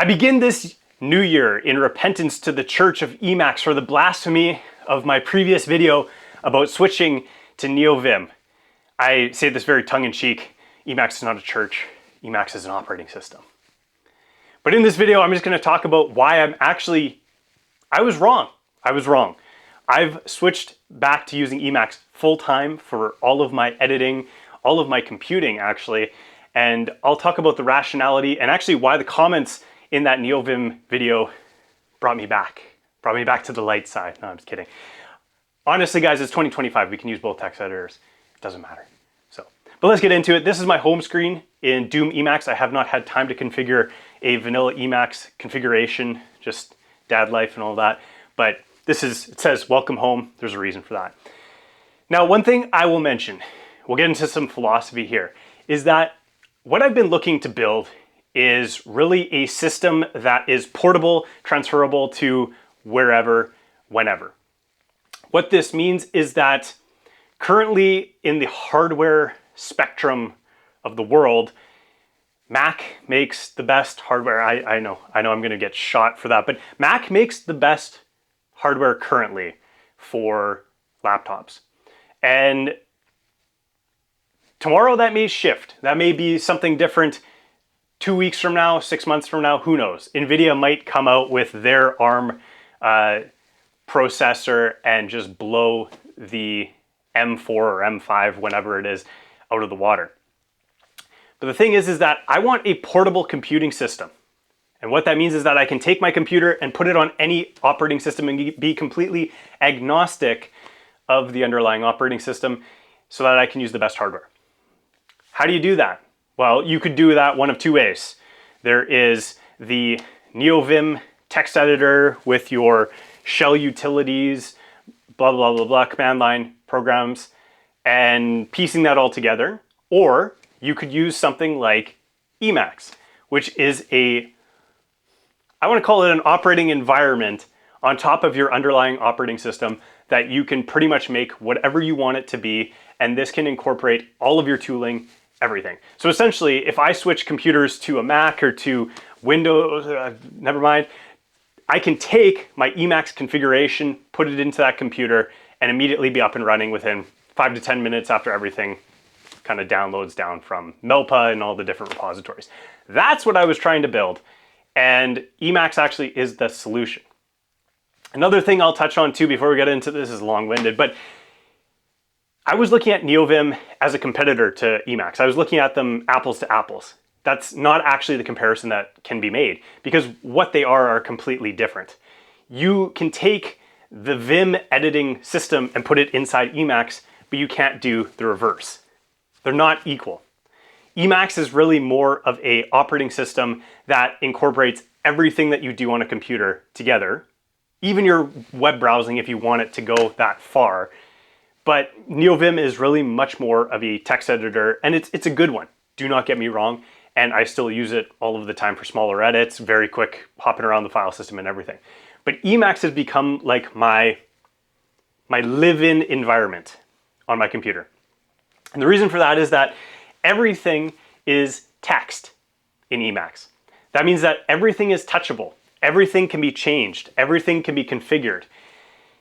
I begin this new year in repentance to the Church of Emacs for the blasphemy of my previous video about switching to Neovim. I say this very tongue-in-cheek. Emacs is not a church. Emacs is an operating system. But in this video, I'm just going to talk about why I was wrong. I've switched back to using Emacs full-time for all of my editing, all of my computing actually, and I'll talk about the rationality and actually why the comments in that Neovim video brought me back to the light side. No, I'm just kidding. Honestly, guys, it's 2025. We can use both text editors. It doesn't matter. But let's get into it. This is my home screen in Doom Emacs. I have not had time to configure a vanilla Emacs configuration, just dad life and all that. But it says welcome home. There's a reason for that. Now, one thing I will mention, we'll get into some philosophy here, is that what I've been looking to build is really a system that is portable, transferable to wherever, whenever. What this means is that currently in the hardware spectrum of the world, Mac makes the best hardware. I know I'm going to get shot for that, but Mac makes the best hardware currently for laptops. And tomorrow that may shift. That may be something different 2 weeks from now, 6 months from now, who knows? NVIDIA might come out with their ARM processor and just blow the M4 or M5, whenever it is, out of the water. But the thing is that I want a portable computing system. And what that means is that I can take my computer and put it on any operating system and be completely agnostic of the underlying operating system so that I can use the best hardware. How do you do that? Well, you could do that one of two ways. There is the Neovim text editor with your shell utilities, blah, blah, blah, blah, command line programs, and piecing that all together. Or you could use something like Emacs, which is I want to call it an operating environment on top of your underlying operating system that you can pretty much make whatever you want it to be, and this can incorporate all of your tooling, everything. So essentially, if I switch computers to a Mac or to Windows, never mind, I can take my Emacs configuration, put it into that computer, and immediately be up and running within 5 to 10 minutes after everything kind of downloads down from Melpa and all the different repositories. That's what I was trying to build, and Emacs actually is the solution. Another thing I'll touch on too before we get into this is long-winded, but I was looking at Neovim as a competitor to Emacs. I was looking at them apples to apples. That's not actually the comparison that can be made because what they are completely different. You can take the Vim editing system and put it inside Emacs, but you can't do the reverse. They're not equal. Emacs is really more of an operating system that incorporates everything that you do on a computer together, even your web browsing if you want it to go that far. But Neovim is really much more of a text editor, and it's a good one. Do not get me wrong, and I still use it all of the time for smaller edits, very quick, hopping around the file system and everything. But Emacs has become like my live-in environment on my computer. And the reason for that is that everything is text in Emacs. That means that everything is touchable. Everything can be changed. Everything can be configured.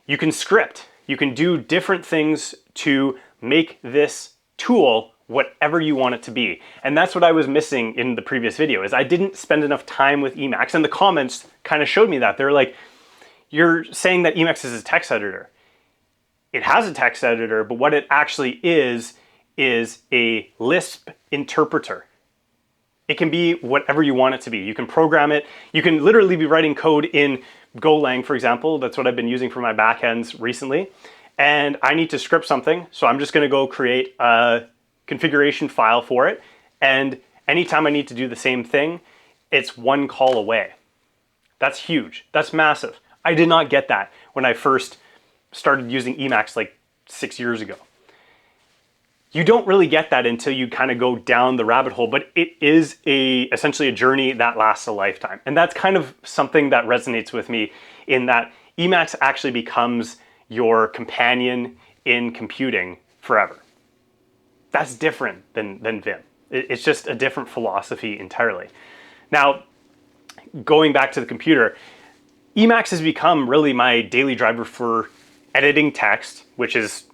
You can script. You can do different things to make this tool whatever you want it to be. And that's what I was missing in the previous video, is I didn't spend enough time with Emacs, and the comments kind of showed me that. They're like, you're saying that Emacs is a text editor. It has a text editor, but what it actually is a Lisp interpreter. It can be whatever you want it to be. You can program it. You can literally be writing code in Golang, for example. That's what I've been using for my backends recently. And I need to script something, so I'm just going to go create a configuration file for it. And anytime I need to do the same thing, it's one call away. That's huge. That's massive. I did not get that when I first started using Emacs like 6 years ago. You don't really get that until you kind of go down the rabbit hole, but it is essentially a journey that lasts a lifetime. And that's kind of something that resonates with me, in that Emacs actually becomes your companion in computing forever. That's different than Vim. It's just a different philosophy entirely. Now, going back to the computer, Emacs has become really my daily driver for editing text, which is,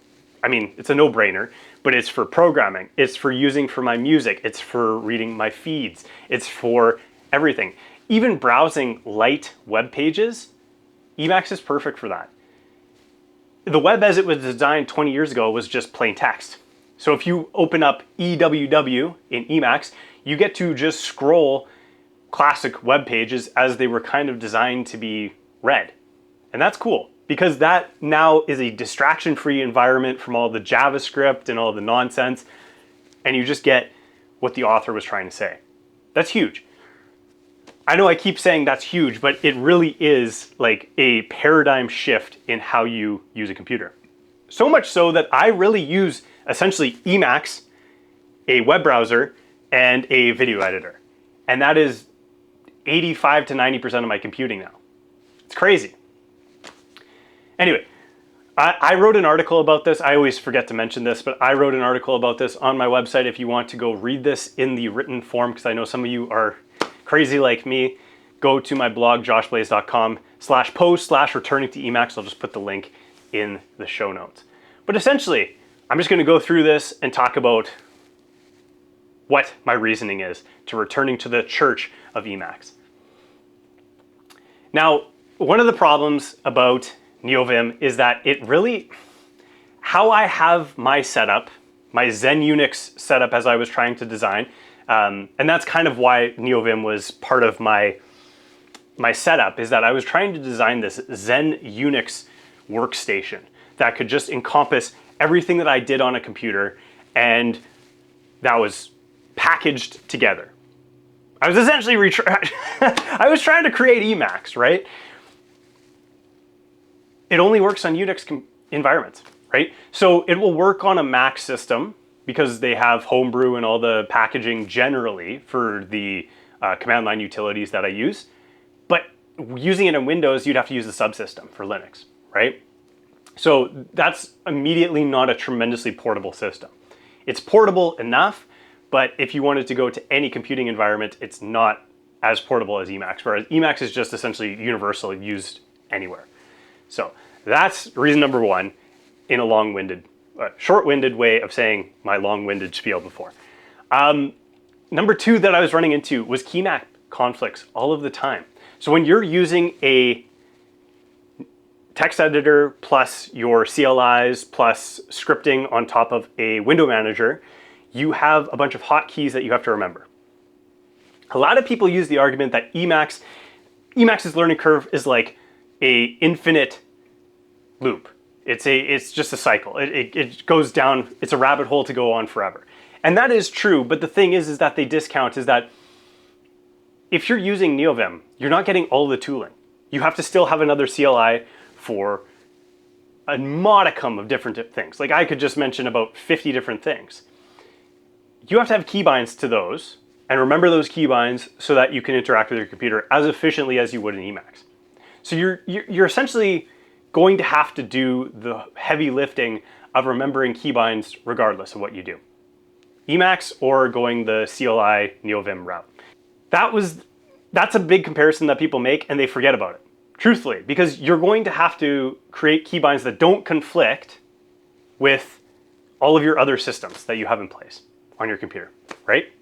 I mean, it's a no-brainer, but it's for programming, it's for using for my music, it's for reading my feeds, it's for everything. Even browsing light web pages, Emacs is perfect for that. The web as it was designed 20 years ago was just plain text. So if you open up EWW in Emacs, you get to just scroll classic web pages as they were kind of designed to be read. And that's cool, because that now is a distraction-free environment from all the JavaScript and all the nonsense, and you just get what the author was trying to say. That's huge. I know I keep saying that's huge, but it really is like a paradigm shift in how you use a computer. So much so that I really use essentially Emacs, a web browser, and a video editor. And that is 85 to 90% of my computing now. It's crazy. Anyway, I wrote an article about this. I always forget to mention this, but I wrote an article about this on my website if you want to go read this in the written form, because I know some of you are crazy like me. Go to my blog, joshblaze.com/post/returning to Emacs. I'll just put the link in the show notes. But essentially, I'm just going to go through this and talk about what my reasoning is to returning to the church of Emacs. Now, one of the problems about Neovim is that it really, how I have my setup, my Zen Unix setup as I was trying to design, and that's kind of why Neovim was part of my setup, is that I was trying to design this Zen Unix workstation that could just encompass everything that I did on a computer, and that was packaged together. I was essentially I was trying to create Emacs, right? It only works on Unix environments, right? So it will work on a Mac system because they have Homebrew and all the packaging generally for the command line utilities that I use. But using it in Windows, you'd have to use the subsystem for Linux, right? So that's immediately not a tremendously portable system. It's portable enough, but if you wanted to go to any computing environment, it's not as portable as Emacs, whereas Emacs is just essentially universal, used anywhere. So that's reason number one in a long-winded, short-winded way of saying my long-winded spiel before. Number two that I was running into was keymap conflicts all of the time. So when you're using a text editor plus your CLIs plus scripting on top of a window manager, you have a bunch of hotkeys that you have to remember. A lot of people use the argument that Emacs's learning curve is like a infinite loop. It's just a cycle. It goes down, it's a rabbit hole to go on forever. And that is true, but the thing is that they discount is that if you're using Neovim, you're not getting all the tooling. You have to still have another CLI for a modicum of different things. Like I could just mention about 50 different things. You have to have keybinds to those and remember those keybinds so that you can interact with your computer as efficiently as you would in Emacs. So you're essentially going to have to do the heavy lifting of remembering keybinds regardless of what you do. Emacs or going the CLI Neovim route. That's a big comparison that people make and they forget about it, truthfully, because you're going to have to create keybinds that don't conflict with all of your other systems that you have in place on your computer, right?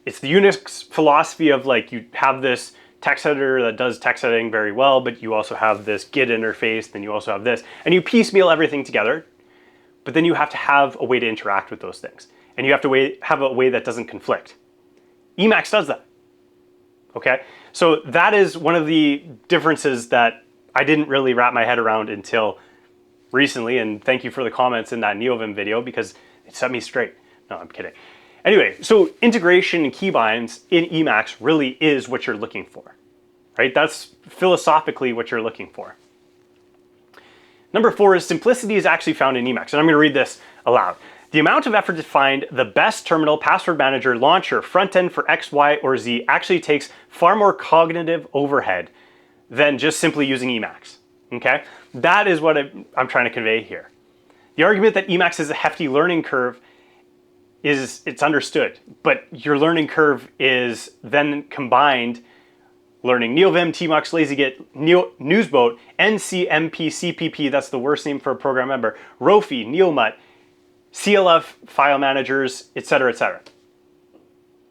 It's the Unix philosophy of like you have this text editor that does text editing very well, but you also have this Git interface, then you also have this, and you piecemeal everything together, but then you have to have a way to interact with those things. And you have to have a way that doesn't conflict. Emacs does that, okay? So that is one of the differences that I didn't really wrap my head around until recently, and thank you for the comments in that Neovim video because it set me straight. No, I'm kidding. Anyway, so integration and keybinds in Emacs really is what you're looking for, right? That's philosophically what you're looking for. Number 4 is simplicity is actually found in Emacs, and I'm going to read this aloud. The amount of effort to find the best terminal, password manager, launcher, front end for X, Y, or Z actually takes far more cognitive overhead than just simply using Emacs, okay? That is what I'm trying to convey here. The argument that Emacs is a hefty learning curve it's understood, but your learning curve is then combined learning Neovim, Tmux, LazyGit, Newsboat, NCMP, CPP, that's the worst name for a program member, Rofi, Neomut, CLF file managers, etc., etc.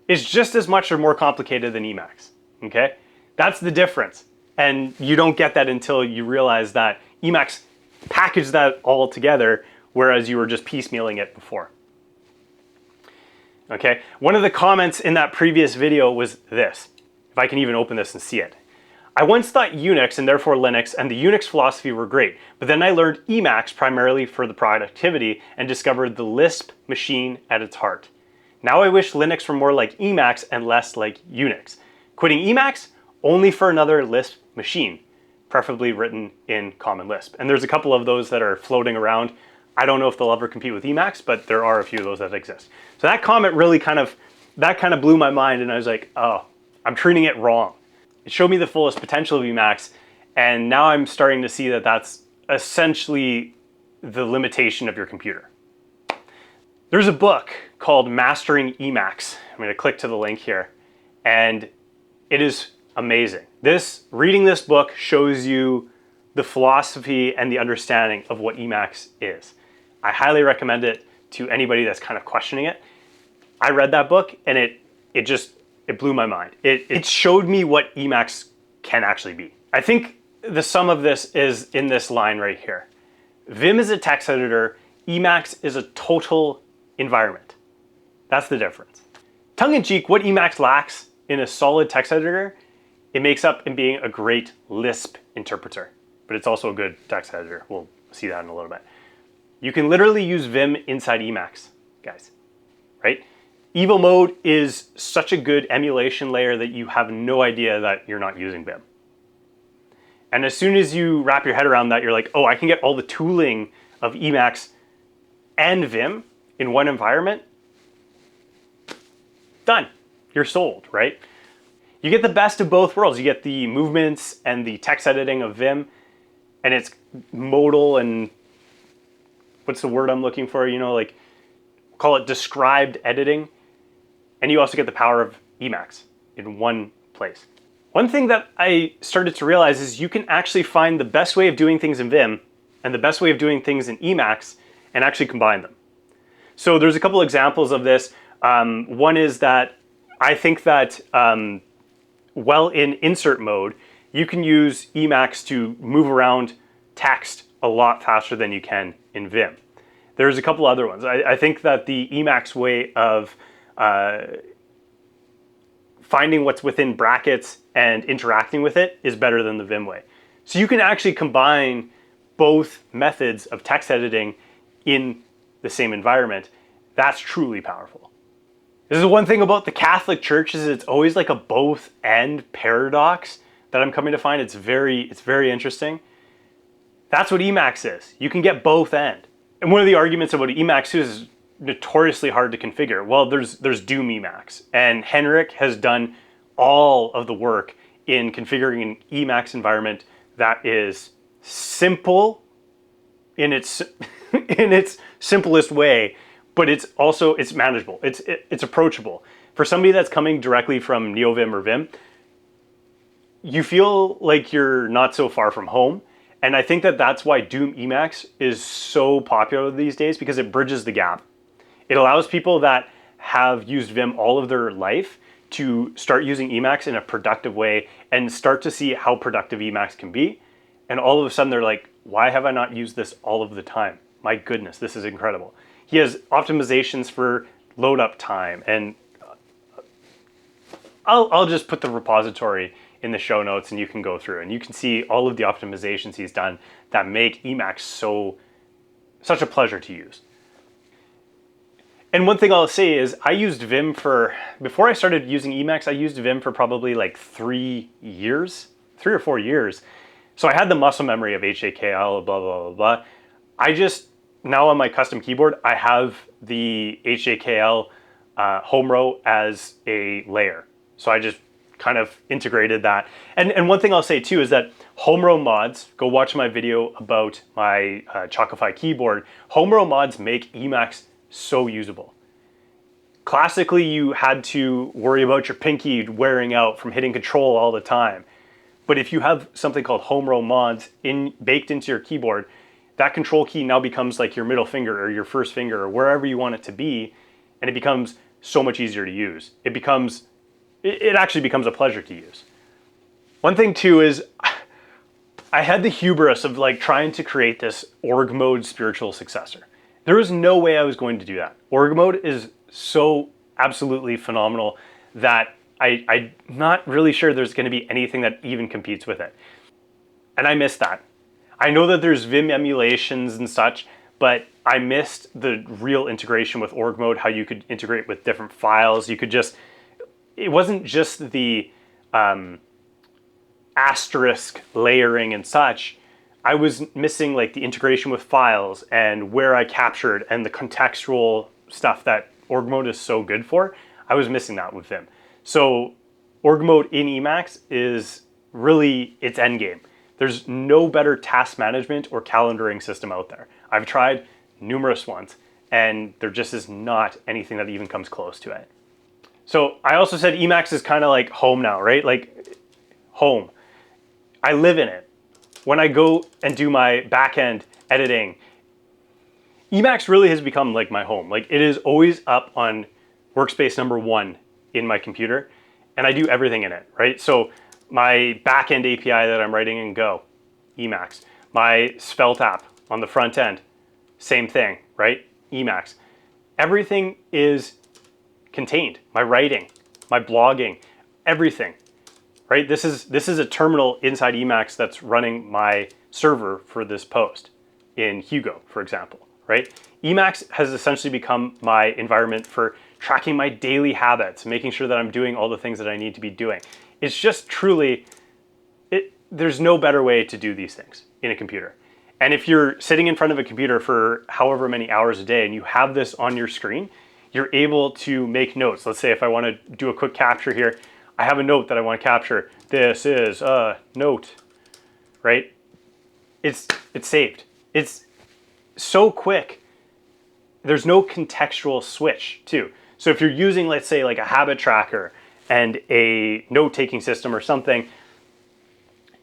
It's just as much or more complicated than Emacs, okay? That's the difference. And you don't get that until you realize that Emacs packaged that all together, whereas you were just piecemealing it before. Okay, one of the comments in that previous video was this, if I can even open this and see it. I once thought Unix and therefore Linux and the Unix philosophy were great, but then I learned Emacs primarily for the productivity and discovered the Lisp machine at its heart. Now I wish Linux were more like Emacs and less like Unix. Quitting Emacs only for another Lisp machine, preferably written in Common Lisp. And there's a couple of those that are floating around. I don't know if they'll ever compete with Emacs, but there are a few of those that exist. So that comment really kind of blew my mind, and I was like, oh, I'm treating it wrong. It showed me the fullest potential of Emacs, and now I'm starting to see that that's essentially the limitation of your computer. There's a book called Mastering Emacs. I'm going to click to the link here, and it is amazing. Reading this book shows you the philosophy and the understanding of what Emacs is. I highly recommend it to anybody that's kind of questioning it. I read that book and it blew my mind. It showed me what Emacs can actually be. I think the sum of this is in this line right here. Vim is a text editor, Emacs is a total environment. That's the difference. Tongue-in-cheek, what Emacs lacks in a solid text editor, it makes up in being a great Lisp interpreter, but it's also a good text editor. We'll see that in a little bit. You can literally use Vim inside Emacs, guys, right? Evo mode is such a good emulation layer that you have no idea that you're not using Vim. And as soon as you wrap your head around that, you're like, oh, I can get all the tooling of Emacs and Vim in one environment. Done. You're sold, right? You get the best of both worlds. You get the movements and the text editing of Vim, and it's modal and what's the word I'm looking for? You know, like call it described editing. And you also get the power of Emacs in one place. One thing that I started to realize is you can actually find the best way of doing things in Vim and the best way of doing things in Emacs and actually combine them. So there's a couple examples of this. One is that I think that while in insert mode, you can use Emacs to move around text a lot faster than you can in Vim. There's a couple other ones. I think that the Emacs way of finding what's within brackets and interacting with it is better than the Vim way. So you can actually combine both methods of text editing in the same environment. That's truly powerful. This is one thing about the Catholic Church is it's always like a both and paradox that I'm coming to find. It's very interesting. That's what Emacs is. You can get both and. And one of the arguments about Emacs too is notoriously hard to configure. Well, there's Doom Emacs, and Henrik has done all of the work in configuring an Emacs environment that is simple in its simplest way, but it's manageable. It's approachable. For somebody that's coming directly from Neovim or Vim, you feel like you're not so far from home. And I think that that's why Doom Emacs is so popular these days, because it bridges the gap. It allows people that have used Vim all of their life to start using Emacs in a productive way and start to see how productive Emacs can be. And all of a sudden they're like, why have I not used this all of the time? My goodness, this is incredible. He has optimizations for load up time, and I'll just put the repository in the show notes and you can go through and you can see all of the optimizations he's done that make Emacs such a pleasure to use. And one thing I'll say is I used Vim before I started using Emacs, I used Vim for probably like 3 or 4 years. So I had the muscle memory of HAKL, blah, blah, blah, blah. Now on my custom keyboard, I have the HAKL home row as a layer. So I just kind of integrated that. And one thing I'll say too is that home row mods, go watch my video about my Chocofi keyboard. Home row mods make Emacs so usable. Classically, you had to worry about your pinky wearing out from hitting control all the time. But if you have something called home row mods baked into your keyboard, that control key now becomes like your middle finger or your first finger or wherever you want it to be, and it becomes so much easier to use. It actually becomes a pleasure to use. One thing too is I had the hubris of like trying to create this org mode spiritual successor. There was no way I was going to do that. Org mode is so absolutely phenomenal that I'm not really sure there's going to be anything that even competes with it. And I missed that. I know that there's Vim emulations and such, but I missed the real integration with org mode, how you could integrate with different files. It wasn't just the asterisk layering and such. I was missing like the integration with files and where I captured and the contextual stuff that org mode is so good for. I was missing that with Vim. So org mode in Emacs is really its end game. There's no better task management or calendaring system out there. I've tried numerous ones and there just is not anything that even comes close to it. So I also said Emacs is kind of like home now, right? Like home. I live in it. When I go and do my back-end editing, Emacs really has become like my home. Like it is always up on workspace number 1 in my computer, and I do everything in it, right? So my back-end API that I'm writing in Go, Emacs. My Svelte app on the front end, same thing, right? Emacs. Everything is contained. My writing, my blogging, everything. Right? This is a terminal inside Emacs that's running my server for this post in Hugo, for example, right? Emacs has essentially become my environment for tracking my daily habits, making sure that I'm doing all the things that I need to be doing. It's just truly, there's no better way to do these things in a computer. And if you're sitting in front of a computer for however many hours a day and you have this on your screen, you're able to make notes. Let's say if I want to do a quick capture here, I have a note that I want to capture. This is a note, right? It's saved. It's so quick. There's no contextual switch too. So if you're using, let's say like a habit tracker and a note-taking system or something,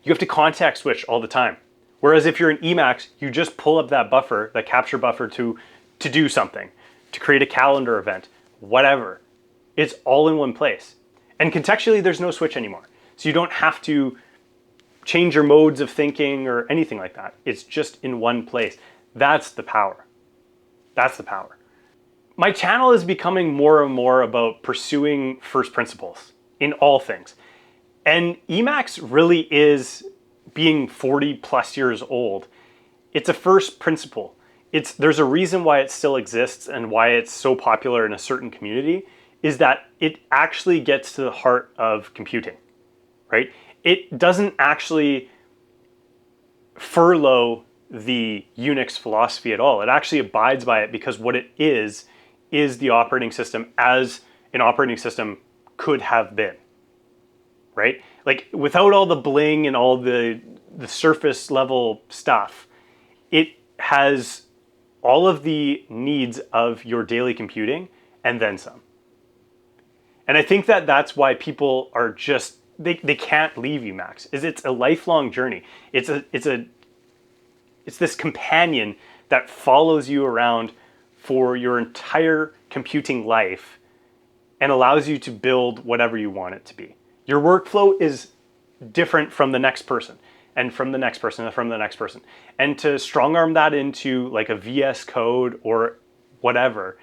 you have to context switch all the time. Whereas if you're in Emacs, you just pull up that buffer, that capture buffer to do something, to create a calendar event, whatever. It's all in one place. And contextually, there's no switch anymore. So you don't have to change your modes of thinking or anything like that. It's just in one place. That's the power. That's the power. My channel is becoming more and more about pursuing first principles in all things. And Emacs really is, being 40 plus years old, it's a first principle. There's a reason why it still exists and why it's so popular in a certain community, is that it actually gets to the heart of computing, right? It doesn't actually furlough the Unix philosophy at all. It actually abides by it because what it is the operating system as an operating system could have been, right? Like without all the bling and all the surface level stuff, it has all of the needs of your daily computing and then some. And I think that that's why people are just, they can't leave Emacs. It's a lifelong journey. It's this companion that follows you around for your entire computing life and allows you to build whatever you want it to be. Your workflow is different from the next person and from the next person and from the next person. And to strong arm that into like a VS Code or whatever,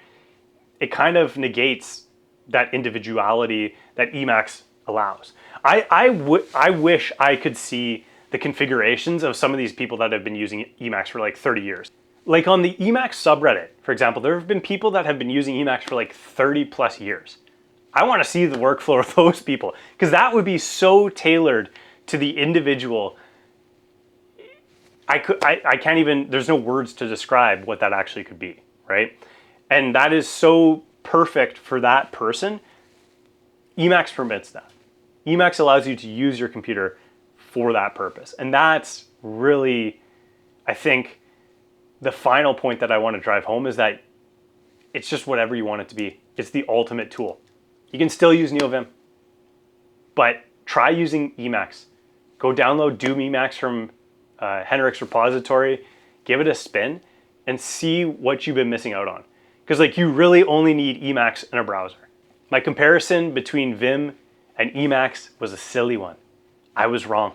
it kind of negates that individuality that Emacs allows. I wish I could see the configurations of some of these people that have been using Emacs for like 30 years. Like on the Emacs subreddit, for example, there have been people that have been using Emacs for like 30 plus years. I want to see the workflow of those people because that would be so tailored to the individual. I can't even, there's no words to describe what that actually could be, right? And that is so perfect for that person. Emacs permits that. Emacs allows you to use your computer for that purpose. And that's really, I think, the final point that I want to drive home is that it's just whatever you want it to be. It's the ultimate tool. You can still use Neovim, but try using Emacs. Go download Doom Emacs from Henrik's repository, give it a spin, and see what you've been missing out on. Because like you really only need Emacs in a browser. My comparison between Vim and Emacs was a silly one. I was wrong.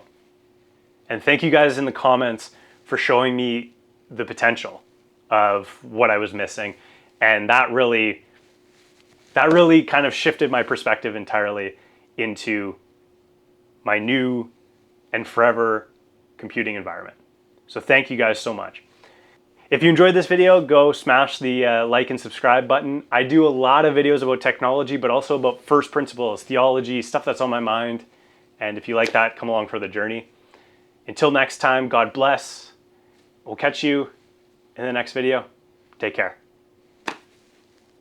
And thank you guys in the comments for showing me the potential of what I was missing. And that really kind of shifted my perspective entirely into my new and forever computing environment. So thank you guys so much. If you enjoyed this video, go smash the like and subscribe button. I do a lot of videos about technology, but also about first principles, theology, stuff that's on my mind. And if you like that, come along for the journey. Until next time, God bless. We'll catch you in the next video. Take care.